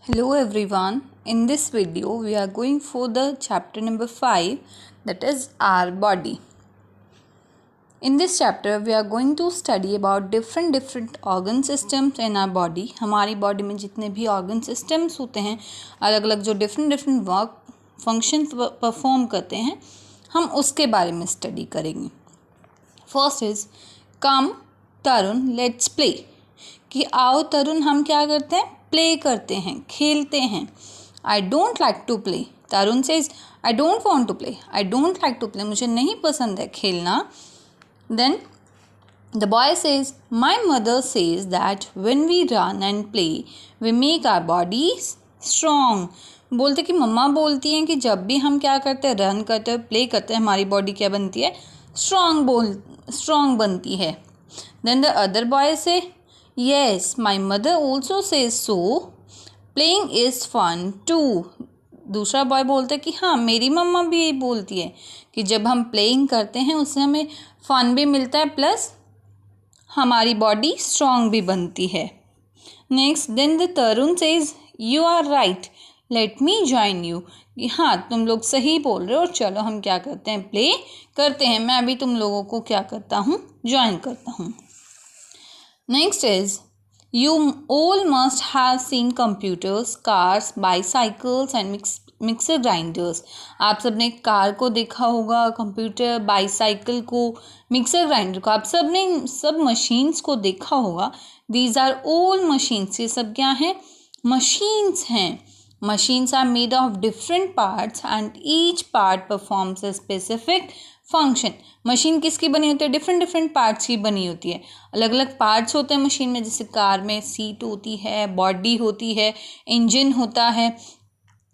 Hello everyone. In this video we are going for the chapter number 5, that is our body. In this chapter we are going to study about different organ systems in our body. हमारी body में जितने भी organ systems होते हैं, अलग अलग जो different work function perform करते हैं, हम उसके बारे में स्टडी करेंगे. First is come Tarun let's play, कि आओ तरुण हम क्या करते हैं, प्ले करते हैं, खेलते हैं. I don't like to play, Tarun says I don't want to play, I don't like to play, मुझे नहीं पसंद है खेलना. Then the boy says my mother says that when we run and play we make our body strong. बोलते कि मम्मा बोलती हैं कि जब भी हम क्या करते हैं, रन करते हैं, प्ले करते हैं, हमारी बॉडी क्या बनती है, स्ट्रॉन्ग बनती है. Then the other boy says yes my mother also says so, playing is fun too. दूसरा बॉय बोलता है कि हाँ मेरी मम्मा भी यही बोलती है कि जब हम प्लेइंग करते हैं उससे हमें फ़न भी मिलता है, प्लस हमारी बॉडी स्ट्रॉन्ग भी बनती है. Next then the Tarun says you are right let me join you, कि हाँ तुम लोग सही बोल रहे हो, चलो हम क्या करते हैं, प्ले करते हैं, मैं अभी तुम लोगों को क्या करता हूँ, ज्वाइन करता हूँ. Next is you all must have seen computers, cars, bicycles and mixer grinders. आप सब ने कार को देखा होगा, कंप्यूटर, बाईसाइकिल को, मिक्सर ग्राइंडर को, आप सब ने सब मशीन्स को देखा होगा. दीज आर ऑल मशीन्स, ये सब क्या हैं, मशीन्स हैं. Machines are made of different parts and each part performs a specific function. Machine किसकी बनी होती है, डिफरेंट पार्ट्स की बनी होती है. अलग अलग पार्ट्स होते हैं मशीन में, जैसे कार में सीट होती है, बॉडी होती है, इंजन होता है,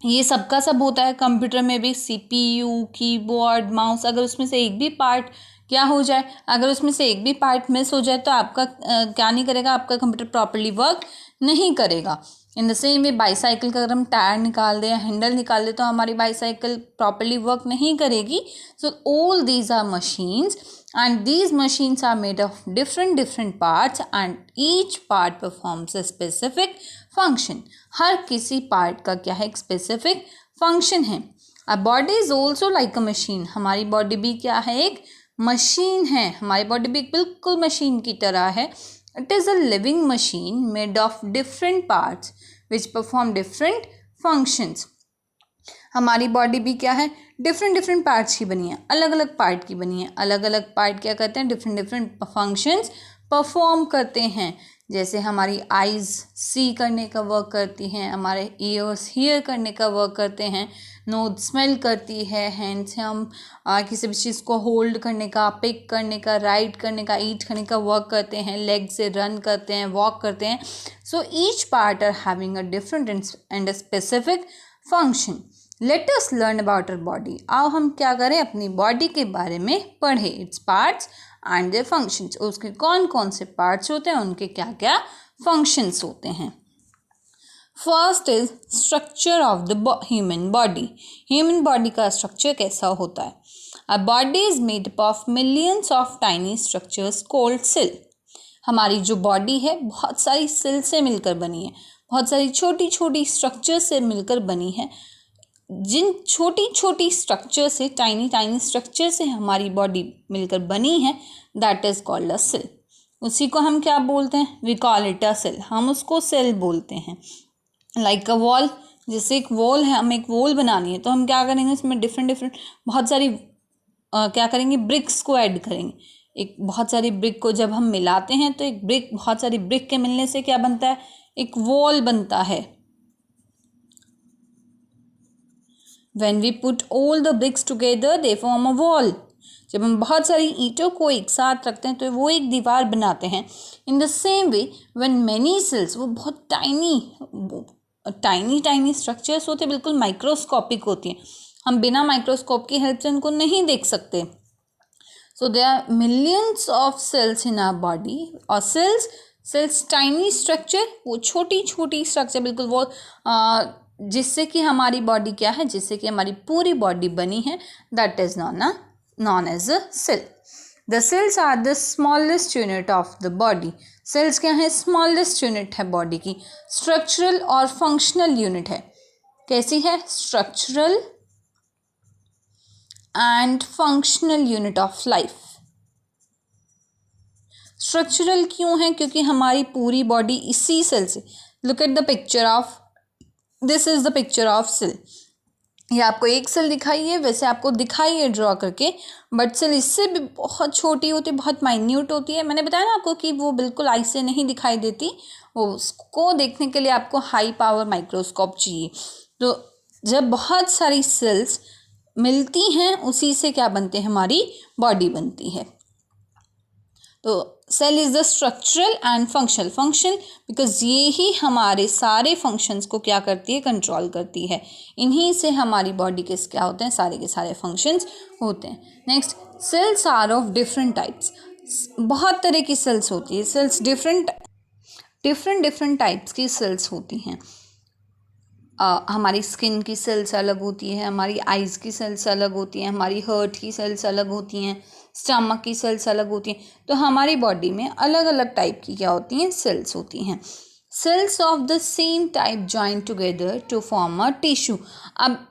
ये सबका सब होता है. कंप्यूटर में भी CPU, कीबोर्ड, माउस, अगर उसमें से एक भी पार्ट क्या हो जाए, अगर उसमें से एक भी पार्ट मिस हो जाए तो आपका क्या नहीं करेगा, आपका कंप्यूटर प्रॉपर्ली वर्क नहीं करेगा. In the same way bicycle का अगर हम टायर निकाल दें या हैंडल निकाल दें तो हमारी बाईसाइकिल प्रॉपर्ली वर्क नहीं करेगी. So all these are machines and these machines are made of different parts and each part performs a specific function. हर किसी पार्ट का क्या है, एक स्पेसिफिक फंक्शन है. A body is also like a machine, हमारी बॉडी भी क्या है, एक मशीन है. हमारी बॉडी भी बिल्कुल मशीन की तरह है. It is a living machine made of different parts which perform different functions. हमारी बॉडी भी क्या है, डिफरेंट पार्ट्स की बनी है, अलग अलग पार्ट की बनी है. अलग अलग पार्ट क्या करते हैं, डिफरेंट फंक्शंस परफॉर्म करते हैं. जैसे हमारी आइज़ सी करने का वर्क करती हैं, हमारे ईयर्स हियर करने का वर्क करते हैं, नोज स्मेल करती है, हैंड से हम किसी भी चीज़ को होल्ड करने का, पिक करने का, राइट करने का, ईट करने का वर्क करते हैं, लेग से रन करते हैं, वॉक करते हैं. So each part are having a different and a specific function. Let us learn about our body. आओ हम क्या करें, अपनी बॉडी के बारे में पढ़ें. Its parts and their functions, उसके कौन कौन से पार्ट्स होते हैं, उनके क्या क्या फंक्शंस होते हैं. First is structure of the human body. Human body का स्ट्रक्चर कैसा होता है. A body is made up of millions of tiny structures called cell. हमारी जो बॉडी है बहुत सारी सेल से मिलकर बनी है, बहुत सारी छोटी छोटी स्ट्रक्चर से मिलकर बनी है. जिन छोटी छोटी स्ट्रक्चर से, टाइनी स्ट्रक्चर से हमारी बॉडी मिलकर बनी है, that is called a cell. उसी को हम क्या बोलते हैं, we call it a cell, हम उसको सेल बोलते हैं. लाइक अ वॉल, जैसे एक वॉल है, हमें एक वॉल बनानी है तो हम क्या करेंगे, उसमें डिफरेंट बहुत सारी क्या करेंगे, ब्रिक्स को ऐड करेंगे. एक बहुत सारी ब्रिक को जब हम मिलाते हैं तो एक ब्रिक, बहुत सारी ब्रिक के मिलने से क्या बनता है, एक वॉल बनता है. When we put all the bricks together, they form a wall. जब हम बहुत सारी ईंटों को एक साथ रखते हैं तो वो एक दीवार बनाते हैं. In the same way, when many cells, वो बहुत टाइनी स्ट्रक्चर्स होते हैं, बिल्कुल माइक्रोस्कोपिक होती हैं, हम बिना माइक्रोस्कोप की हेल्प से उनको नहीं देख सकते. So there are millions of cells in our body, और cells टाइनी स्ट्रक्चर, वो छोटी छोटी स्ट्रक्चर, बिल्कुल वो जिससे कि हमारी बॉडी क्या है, जिससे कि हमारी पूरी बॉडी बनी है, that is known as a cell. The cells are the smallest unit of the body. Cells क्या है? स्मॉलेस्ट यूनिट है बॉडी की. स्ट्रक्चरल और फंक्शनल यूनिट है. कैसी है? Structural and functional unit of life. Structural क्यों है? क्योंकि हमारी पूरी बॉडी इसी सेल से. Look at the picture of, this is the picture of cell. ये आपको एक सेल दिखाई है, वैसे आपको दिखाई है ड्रॉ करके, बट सेल इससे भी बहुत छोटी होती है, बहुत माइन्यूट होती है. मैंने बताया ना आपको कि वो बिल्कुल आई से नहीं दिखाई देती. वो उसको देखने के लिए आपको हाई पावर माइक्रोस्कोप चाहिए. तो जब बहुत सारी सेल्स मिलती हैं, उसी से क्या बनते हैं? हमारी बॉडी बनती है. तो cell is the structural and functional. Function because ये ही हमारे सारे फंक्शंस को क्या करती है? कंट्रोल करती है. इन्हीं से हमारी बॉडी के क्या होते हैं? सारे के सारे फंक्शंस होते हैं. Next, cells are of different types. बहुत तरह की सेल्स होती है. सेल्स डिफरेंट टाइप्स की सेल्स होती हैं. हमारी स्किन की सेल्स अलग होती है, हमारी आइज़ की सेल्स अलग होती हैं, हमारी हार्ट की सेल्स अलग होती हैं, स्टमक की सेल्स अलग होती हैं. तो हमारी बॉडी में अलग अलग टाइप की क्या होती हैं? सेल्स होती हैं. Cells of the same type join together to form a tissue. अब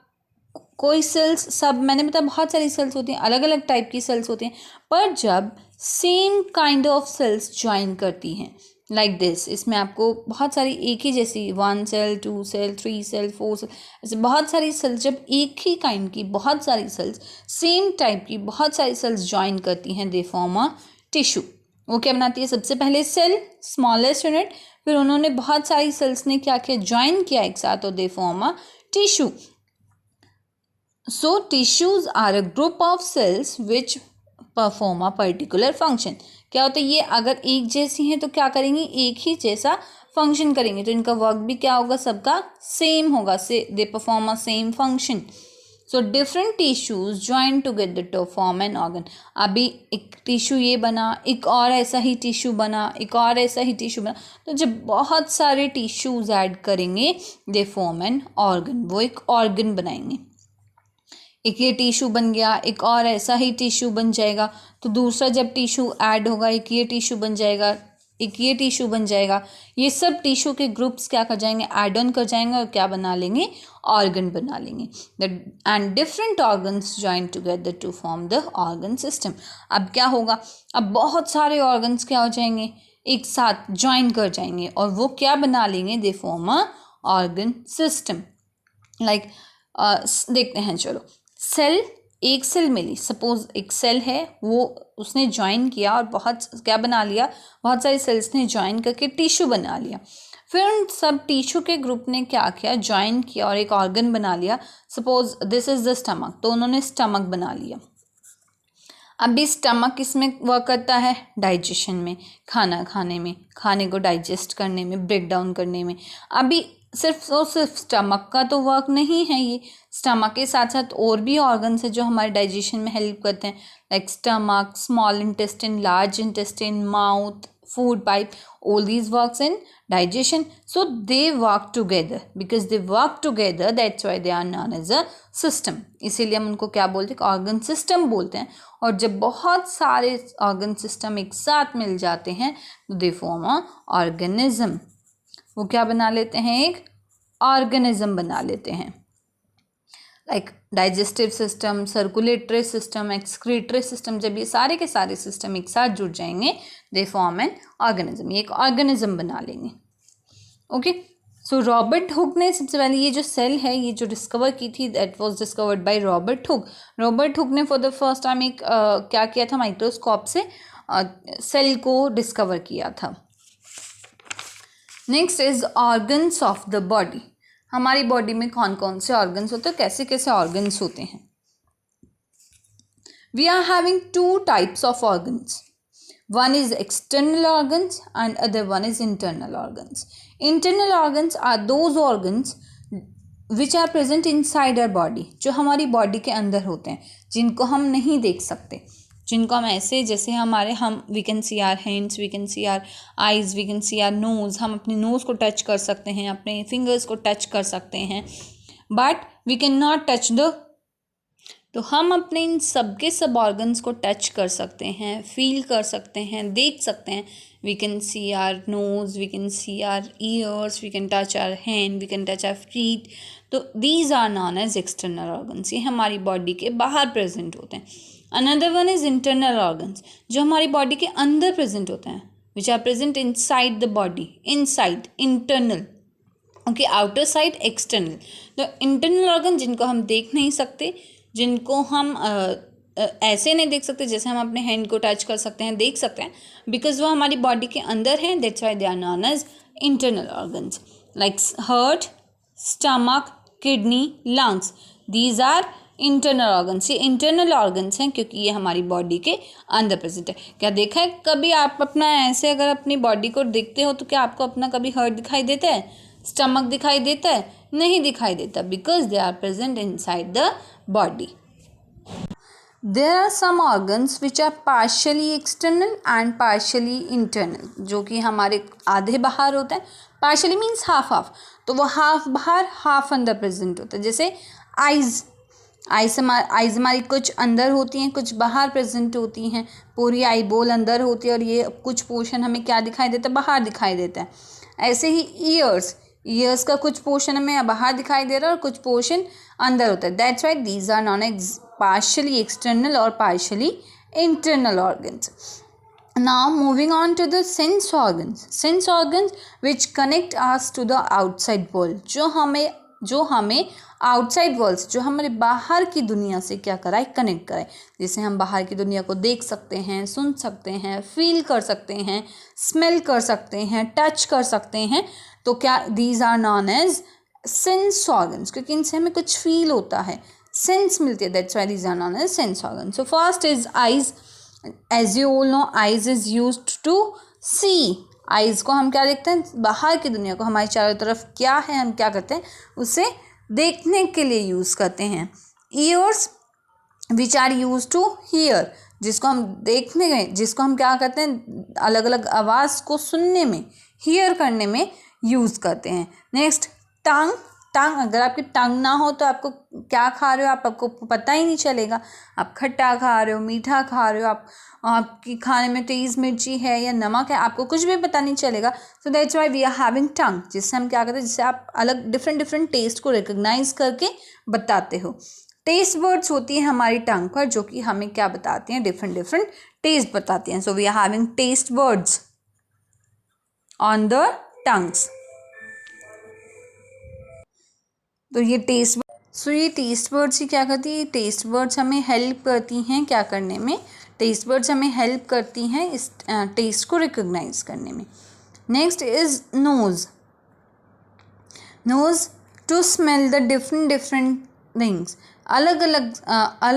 कोई सेल्स, सब मैंने बताया बहुत सारी सेल्स होती हैं, अलग अलग टाइप की सेल्स होती हैं, पर जब same kind of cells join करती हैं लाइक दिस, इसमें आपको बहुत सारी एक ही जैसी 1 सेल 2 सेल 3 सेल 4 सेल ऐसे बहुत सारी सेल्स, जब एक ही काइंड की बहुत सारी सेल्स, सेम टाइप की बहुत सारी सेल्स ज्वाइन करती हैं, दे फॉर्म अ टिश्यू. वो क्या बनाती है? सबसे पहले सेल, स्मॉलेस्ट यूनिट, फिर उन्होंने बहुत सारी सेल्स ने क्या किया? ज्वाइन किया एक साथ, और they form a tissue. So tissues are a group of cells which perform a particular function. क्या होता है? ये अगर एक जैसी हैं तो क्या करेंगी? एक ही जैसा फंक्शन करेंगे, तो इनका वर्क भी क्या होगा? सबका सेम होगा. So they perform a same function. So different tissues join together to form an organ. अभी एक टिश्यू ये बना, एक और ऐसा ही टिश्यू बना, एक और ऐसा ही टिश्यू बना. तो जब बहुत सारे टिश्यूज ऐड करेंगे, दे फॉर्म एन ऑर्गन. वो एक ऑर्गन बनाएंगे. एक ये टिश्यू बन गया, एक और ऐसा ही टिश्यू बन जाएगा, तो दूसरा जब टिश्यू ऐड होगा, एक ये टिश्यू बन जाएगा, एक ये टिश्यू बन जाएगा. ये सब टिश्यू के ग्रुप्स क्या कर जाएंगे? ऐड ऑन कर जाएंगे और क्या बना लेंगे? ऑर्गन बना लेंगे. And different organs join together to form the organ system. अब क्या होगा? अब बहुत सारे ऑर्गन्स क्या हो जाएंगे? एक साथ ज्वाइन कर जाएंगे, और वो क्या बना लेंगे? They form a organ system. Like देखते हैं, चलो. सेल, एक सेल मिली, सपोज एक सेल है, वो उसने ज्वाइन किया और बहुत क्या बना लिया? बहुत सारी सेल्स ने ज्वाइन करके टिश्यू बना लिया. फिर उन सब टिश्यू के ग्रुप ने क्या किया? ज्वाइन किया और एक ऑर्गन बना लिया. Suppose this is the stomach, तो उन्होंने स्टमक बना लिया. अभी स्टमक किसमें वर्क करता है? डाइजेशन में, खाना खाने में, खाने को डाइजेस्ट करने में, ब्रेक डाउन करने में. अभी सिर्फ स्टमक का तो वर्क नहीं है ये. स्टमक के साथ साथ और भी ऑर्गन्स है जो हमारे डाइजेशन में हेल्प करते हैं, like stomach, small intestine, large intestine, mouth, food pipe. all these works in digestion. So they work together. Because they work together, that's why they are known as a system. इसीलिए हम उनको क्या बोलते हैं? Organ system बोलते हैं. और जब बहुत सारे ऑर्गन सिस्टम एक साथ मिल जाते हैं, तो दे फॉर्म अ ऑर्गेनिज्म. वो क्या बना लेते हैं? एक ऑर्गेनिज्म बना लेते हैं. Like digestive system, circulatory system, excretory system, जब ये सारे के सारे सिस्टम एक साथ जुड़ जाएंगे, दे फॉर्म एन ऑर्गेनिज्म. ये एक ऑर्गेनिज्म बना लेंगे. ओके. सो रॉबर्ट हुक ने सबसे पहले ये जो सेल है, ये जो डिस्कवर की थी, that was discovered by Robert Hooke. Robert Hooke ने फॉर द फर्स्ट टाइम एक क्या किया था? माइक्रोस्कोप से सेल को डिस्कवर किया था. Next is organs of the body. हमारी बॉडी में कौन कौन से ऑर्गन्स होते हैं, कैसे कैसे ऑर्गन्स होते हैं? We are having two types of organs. One is external organs and other one is internal organs. Internal organs are those organs which are present inside our body, जो हमारी बॉडी के अंदर होते हैं, जिनको हम नहीं देख सकते, जिनको हम ऐसे जैसे हम we can see our hands, we can see our eyes, we can see our nose. हम अपने नोज़ को टच कर सकते हैं, अपने फिंगर्स को टच कर सकते हैं, but we can not touch the तो हम अपने इन सब के सब ऑर्गन्स को टच कर सकते हैं, फील कर सकते हैं, देख सकते हैं. We can see our nose, we can see our ears, we can touch our hand, we can touch our feet. तो these are known as external organs. ये हमारी बॉडी के बाहर प्रेजेंट होते हैं. Another one is internal organs, जो हमारी body के अंदर प्रेजेंट होते हैं, which are present inside the body. Inside, internal. Okay, outer side, external. तो इंटरनल ऑर्गन जिनको हम देख नहीं सकते, जिनको हम ऐसे नहीं देख सकते जैसे हम अपने हैंड को टच कर सकते हैं, देख सकते हैं, बिकॉज वो हमारी बॉडी के अंदर है. That's why they are known as internal organs. Like heart, stomach, kidney, lungs, these are internal organs. ये इंटरनल ऑर्गन्स हैं क्योंकि ये हमारी बॉडी के अंदर प्रेजेंट है. क्या देखा है कभी आप अपना ऐसे अगर अपनी बॉडी को देखते हो तो क्या आपको अपना कभी हार्ट दिखाई देता है, स्टमक दिखाई देता है? नहीं दिखाई देता, because they are present inside the body. There are some organs which are partially external and partially internal, जो कि हमारे आधे बाहर होता है. partially means half. तो वो हाफ बाहर हाफ अंदर प्रेजेंट होता है. जैसे आइज़ हमारी कुछ अंदर होती हैं, कुछ बाहर प्रेजेंट होती हैं. पूरी आई बोल अंदर होती है और ये कुछ पोर्शन हमें क्या दिखाई देता है, बाहर दिखाई देता है. ऐसे ही ईयर्स का कुछ पोर्शन हमें बाहर दिखाई दे रहा है और कुछ पोर्शन अंदर होता है. That's why these are known as partially external or partially internal organs. Now moving on to the sense organs which connect us to the outside world. जो हमें आउटसाइड वर्ल्ड, जो हमारे बाहर की दुनिया से क्या कराए, कनेक्ट कराए. जैसे हम बाहर की दुनिया को देख सकते हैं, सुन सकते हैं, फील कर सकते हैं, स्मेल कर सकते हैं, टच कर सकते हैं. तो क्या these are known as sense organs, क्योंकि इनसे हमें कुछ फील होता है, सेंस मिलती है. That's why these are known as sense organ. So first is eyes. As you all know, eyes is used to see. Eyes को हम क्या देखते हैं, बाहर की दुनिया को, हमारी चारों तरफ क्या है, हम क्या करते हैं, उसे देखने के लिए यूज़ करते हैं. Ears which are use to hear, जिसको हम देखने में, जिसको हम क्या करते हैं, अलग अलग आवाज़ को सुनने में, हियर करने में यूज़ करते हैं. नेक्स्ट टंग. अगर आपकी टंग ना हो तो आपको क्या खा रहे हो आपको पता ही नहीं चलेगा. आप खट्टा खा रहे हो, मीठा खा रहे हो, आपकी खाने में तेज़ मिर्ची है या नमक है, आपको कुछ भी पता नहीं चलेगा. So that's why we are having tongue, जिससे हम क्या करते हैं, जिससे आप अलग डिफरेंट टेस्ट को रिकग्नाइज करके बताते हो. टेस्ट वर्ड्स होती है हमारी टंग पर, जो कि हमें क्या बताती हैं, डिफरेंट टेस्ट बताती हैं. So we are having taste words on the tongues. तो ये टेस्ट वर्ड्स ही क्या करती है, टेस्ट वर्ड्स हमें हेल्प करती हैं क्या करने में, टेस्ट वर्ड्स हमें हेल्प करती हैं इस टेस्ट को रिकग्नाइज करने में. Next is nose. To smell the different things. अलग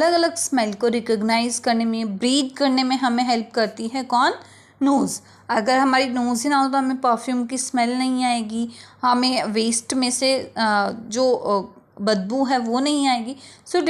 अलग स्मेल को रिकग्नाइज करने में, ब्रीथ करने में हमें हेल्प करती है कौन, नोज़. अगर हमारी नोज़ ही ना हो तो हमें परफ्यूम की स्मेल नहीं आएगी, हमें वेस्ट में से जो बदबू है वो नहीं आएगी. सो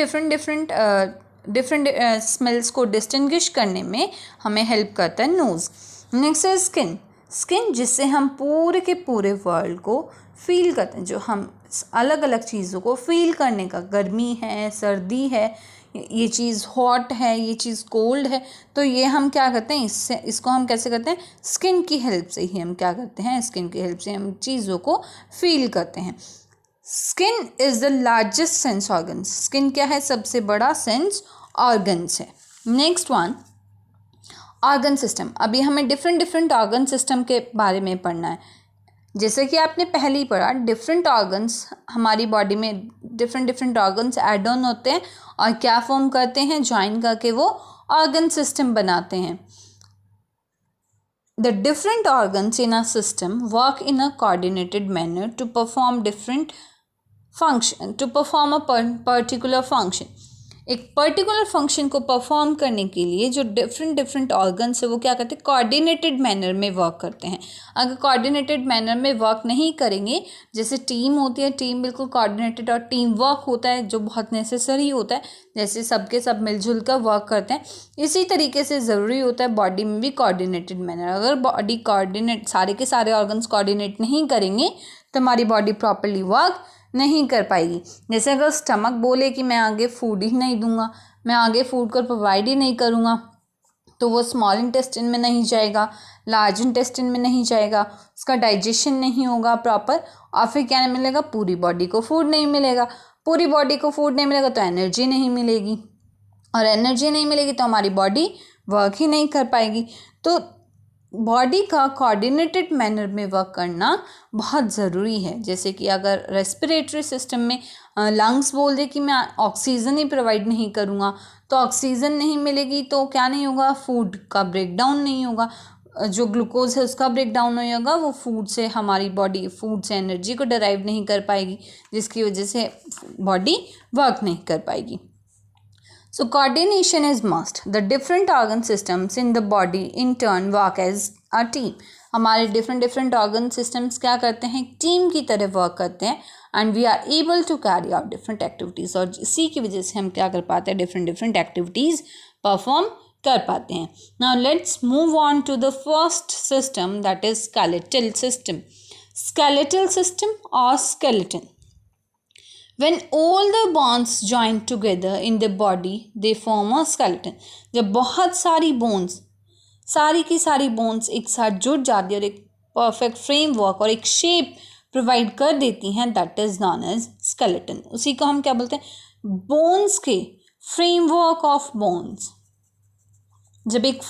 डिफरेंट स्मेल्स को डिस्टिंग्विश करने में हमें हेल्प करता है नोज़. नेक्स्ट है स्किन, जिससे हम पूरे के पूरे वर्ल्ड को फील करते हैं, जो हम अलग अलग चीज़ों को फील करने का, गर्मी है, सर्दी है, ये चीज़ हॉट है, ये चीज़ कोल्ड है, तो ये हम क्या करते हैं, इसको हम कैसे करते हैं, स्किन की हेल्प से ही हम क्या करते हैं, स्किन की हेल्प से हम चीज़ों को फील करते हैं. Skin is the largest sense organ. Skin क्या है, सबसे बड़ा सेंस ऑर्गन्स है. Next one, organ system. अभी हमें डिफरेंट ऑर्गन सिस्टम के बारे में पढ़ना है. जैसे कि आपने पहले ही पढ़ा, डिफरेंट ऑर्गन्स हमारी बॉडी में, डिफरेंट ऑर्गन्स ऐड ऑन होते हैं और क्या फॉर्म करते हैं, ज्वाइन करके वो ऑर्गन सिस्टम बनाते हैं. The different organs in a system work in a coordinated manner to perform a particular function. एक पर्टिकुलर फंक्शन को परफॉर्म करने के लिए जो डिफरेंट ऑर्गन्स है वो क्या करते हैं, कोऑर्डिनेटेड मैनर में वर्क करते हैं. अगर कोऑर्डिनेटेड मैनर में वर्क नहीं करेंगे, जैसे टीम होती है, टीम बिल्कुल कोऑर्डिनेटेड और टीम वर्क होता है जो बहुत नेसेसरी होता है, जैसे सबके सब मिलजुल कर वर्क करते हैं, इसी तरीके से ज़रूरी होता है बॉडी में भी कोऑर्डिनेटेड मैनर. अगर बॉडी कोऑर्डिनेट, सारे के सारे ऑर्गन्स कोऑर्डिनेट नहीं करेंगे तो हमारी बॉडी प्रॉपरली वर्क नहीं कर पाएगी। जैसे अगर स्टमक बोले कि मैं आगे फूड ही नहीं दूंगा, मैं आगे फूड को प्रोवाइड ही नहीं करूँगा, तो वो स्मॉल इंटेस्टिन में नहीं जाएगा, लार्ज इंटेस्टिन में नहीं जाएगा, उसका डाइजेशन नहीं होगा प्रॉपर, और फिर क्या नहीं मिलेगा, पूरी बॉडी को फूड नहीं मिलेगा। पूरी बॉडी को फूड नहीं मिलेगा तो एनर्जी नहीं मिलेगी, और एनर्जी नहीं मिलेगी तो हमारी बॉडी वर्क ही नहीं कर पाएगी। तो बॉडी का कोऑर्डिनेटेड मैनर में वर्क करना बहुत ज़रूरी है। जैसे कि अगर रेस्पिरेटरी सिस्टम में लंग्स बोल दे कि मैं ऑक्सीजन ही प्रोवाइड नहीं करूँगा, तो ऑक्सीजन नहीं मिलेगी तो क्या नहीं होगा, फूड का ब्रेक डाउन नहीं होगा, जो ग्लूकोज है उसका ब्रेक डाउन नहीं होगा, वो फूड से हमारी बॉडी फूड से एनर्जी को डराइव नहीं कर पाएगी, जिसकी वजह से बॉडी वर्क नहीं कर पाएगी। So coordination is must. The different organ systems in the body in turn work as a team. हमारे different organ systems क्या करते हैं, टीम की तरह वर्क करते हैं, and we are able to carry out different activities, और इसी की वजह से हम क्या कर पाते हैं, different activities perform कर पाते हैं। Now let's move on to the first system, that is skeletal system. Skeletal system or skeleton. When all the bones join together in the body, they form a skeleton. जब बहुत सारी bones, सारी की सारी bones एक साथ जुड़ जाती है और एक परफेक्ट फ्रेमवर्क और एक शेप प्रोवाइड कर देती हैं, that is known as skeleton. उसी को हम क्या बोलते हैं, बोन्स के फ्रेमवर्क ऑफ बोन्स। जब एक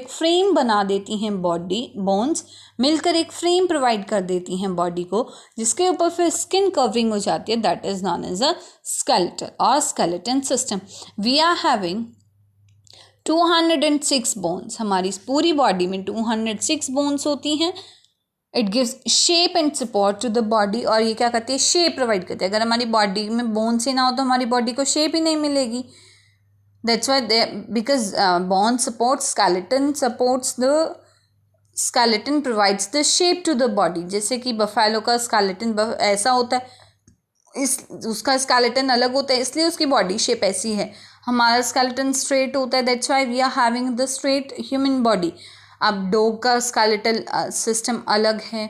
फ्रेम बना देती हैं बॉडी, बोन्स मिलकर एक फ्रेम प्रोवाइड कर देती हैं बॉडी को, जिसके ऊपर फिर स्किन कवरिंग हो जाती है, that is known as a skeleton और skeleton system. We are having 206 bones. हमारी पूरी बॉडी में 206 बोन्स होती हैं। It gives shape and support to the body, और ये क्या करती है, शेप प्रोवाइड करती है। अगर हमारी बॉडी में बोन्स ही ना हो तो हमारी बॉडी को शेप ही नहीं मिलेगी। That's why because bone supports skeleton, supports the skeleton provides the shape to the body. जैसे कि बफेलो का skeleton ऐसा होता है, उसका skeleton अलग होता है, इसलिए उसकी body shape ऐसी है। हमारा skeleton straight होता है, that's why we are having the straight human body. अब dog का skeletal system अलग है,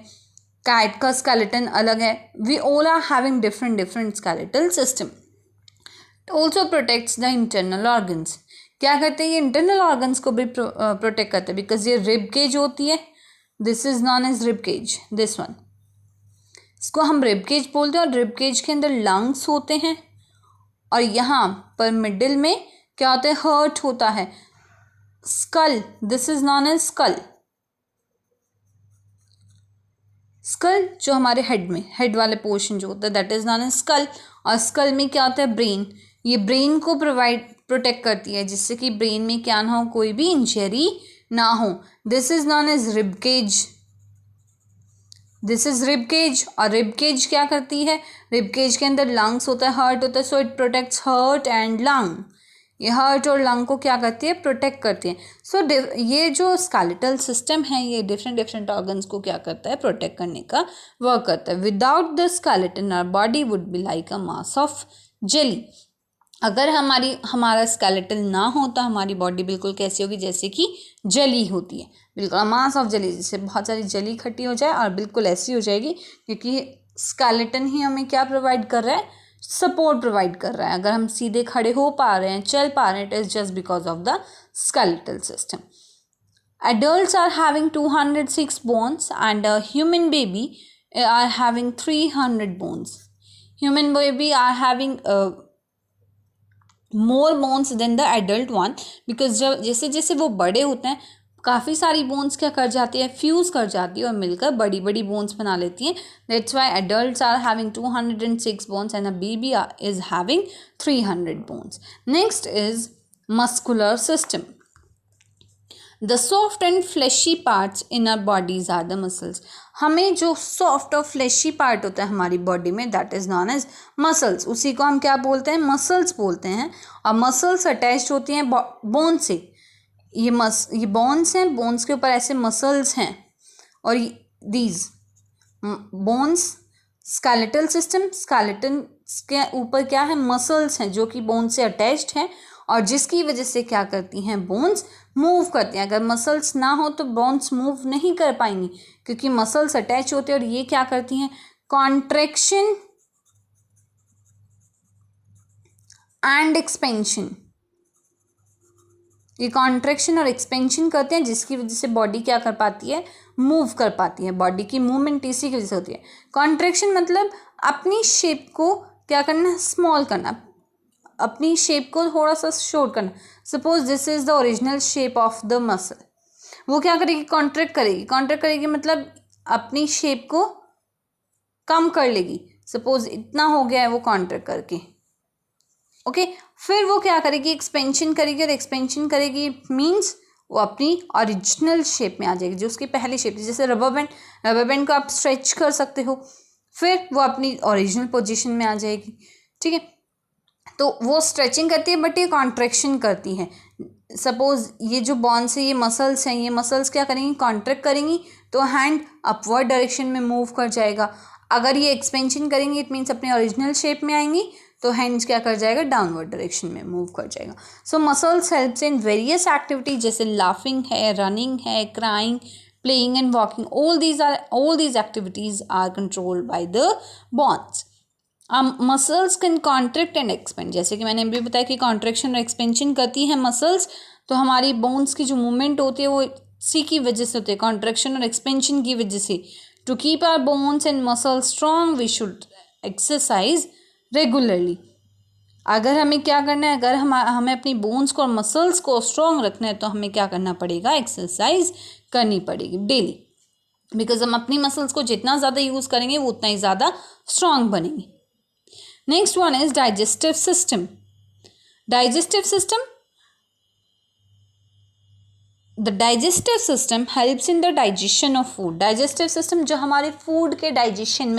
cat का skeleton अलग है। We all are having different skeletal system. Also protects the internal organs. क्या करते हैं, ये इंटरनल ऑर्गन्स को भी प्रोटेक्ट करते हैं, बिकॉज ये रिब केज होती है, this is known as rib cage, this one, इसको हम रिब केज बोलते हैं। और रिब केज के अंदर लंग्स होते हैं, और यहाँ पर मिडिल में क्या होता है, हर्ट होता है, skull, this is known as skull. Skull जो हमारे हेड में, हेड वाले पोर्शन जो होता है, that is known as skull. और स्कल में क्या होता है, ब्रेन, ये ब्रेन को प्रोटेक्ट करती है, जिससे कि ब्रेन में क्या ना हो, कोई भी इंजरी ना हो, this is known as rib cage, this is rib cage. और रिब केज क्या करती है, रिब केज के अंदर लंग्स होता है, हर्ट होता है, so it protects heart and lung. ये हर्ट और लंग को क्या करती है, प्रोटेक्ट करती है। सो ये जो स्केलेटल सिस्टम है, ये डिफरेंट ऑर्गन्स को क्या करता है, प्रोटेक्ट करने का वर्क करता है। Without the skeleton our body would be like a mass of jelly. अगर हमारा स्केलेटन ना हो तो हमारी बॉडी बिल्कुल कैसी होगी, जैसे कि जली होती है, बिल्कुल मास ऑफ जेली, जैसे बहुत सारी जली इकट्ठी हो जाए और बिल्कुल ऐसी हो जाएगी, क्योंकि स्केलेटन ही हमें क्या प्रोवाइड कर रहा है, सपोर्ट प्रोवाइड कर रहा है। अगर हम सीधे खड़े हो पा रहे हैं, चल पा रहे हैं, it is just because of the skeletal system. Adults are having 206 bones and a human baby are having 300 bones. Human baby are having more bones than the adult one, because जब जैसे जैसे वो बड़े होते हैं, काफ़ी सारी बोन्स क्या कर जाती है, फ्यूज़ कर जाती है और मिलकर बड़ी बड़ी बोन्स बना लेती हैं। That's why adults are having 206 bones and a baby is having 300 bones. Next is muscular system. The soft and fleshy parts in our bodies are the muscles. हमें जो सॉफ्ट और फ्लैशी पार्ट होता है हमारी body में, that is known as muscles. उसी को हम क्या बोलते हैं, मसल्स बोलते हैं। और मसल्स अटैच्ड होती हैं बोन से। ये बोन्स हैं, बोन्स के ऊपर ऐसे मसल्स हैं, और these bones, skeletal system, skeleton के ऊपर क्या है, मसल्स हैं जो कि बोन से अटैच्ड हैं, और जिसकी वजह से क्या करती हैं, बोन्स मूव करती हैं। अगर मसल्स ना हो तो बोन्स मूव नहीं कर पाएंगी, क्योंकि मसल्स अटैच होते हैं और ये क्या करती हैं, कॉन्ट्रैक्शन एंड एक्सपेंशन। ये कॉन्ट्रैक्शन और एक्सपेंशन करते हैं, जिसकी वजह से बॉडी क्या कर पाती है, मूव कर पाती है। बॉडी की मूवमेंट इसी की वजह से होती है। कॉन्ट्रैक्शन मतलब अपनी शेप को क्या करना, स्मॉल करना, अपनी शेप को थोड़ा सा शॉर्ट करना। Suppose this is the original shape of the muscle, वो क्या करेगी, कॉन्ट्रैक्ट करेगी। कॉन्ट्रैक्ट करेगी मतलब अपनी शेप को कम कर लेगी। सपोज इतना हो गया है वो कॉन्ट्रैक्ट करके, ओके। फिर वो क्या करेगी, एक्सपेंशन करेगी, और एक्सपेंशन करेगी मीन्स वो अपनी ओरिजिनल शेप में आ जाएगी, जो उसकी पहली शेप थी। जैसे रबर बैंड, रबर बैंड को आप स्ट्रेच कर सकते हो, फिर वो अपनी ओरिजिनल पोजीशन में आ जाएगी, ठीक है। तो वो स्ट्रेचिंग करती है, बट ये कॉन्ट्रैक्शन करती है। सपोज ये जो बॉन्स है, ये मसल्स हैं, ये मसल्स क्या करेंगी, कॉन्ट्रैक्ट करेंगी, तो हैंड अपवर्ड डायरेक्शन में मूव कर जाएगा। अगर ये एक्सपेंशन करेंगी, इट मीन्स अपने ओरिजिनल शेप में आएंगी, तो हैंड्स क्या कर जाएगा, डाउनवर्ड डायरेक्शन में मूव कर जाएगा। So muscles helps in various activity, जैसे लाफिंग है, रनिंग है, crying, playing and walking. All these activities are controlled by the bones. Muscles can contract and expand, जैसे कि मैंने अभी बताया कि कॉन्ट्रैक्शन और एक्सपेंशन करती हैं मसल्स, तो हमारी बोन्स की जो मूवमेंट होती है वो इसी की वजह से होती है, कॉन्ट्रैक्शन और एक्सपेंशन की वजह से। To keep our bones and muscles strong we should exercise regularly. अगर हमें क्या करना है, अगर हमें अपनी बोन्स को और मसल्स को स्ट्रॉन्ग रखना है, तो हमें क्या करना पड़ेगा, एक्सरसाइज करनी पड़ेगी डेली। बिकॉज हम अपनी मसल्स को जितना ज़्यादा यूज़ करेंगे वो उतना ही ज़्यादा स्ट्रॉन्ग बनेंगे। Next one is digestive system. Digestive system, the digestive system helps in the digestion of food. Digestive system जो हमारे फूड के डाइजेशन में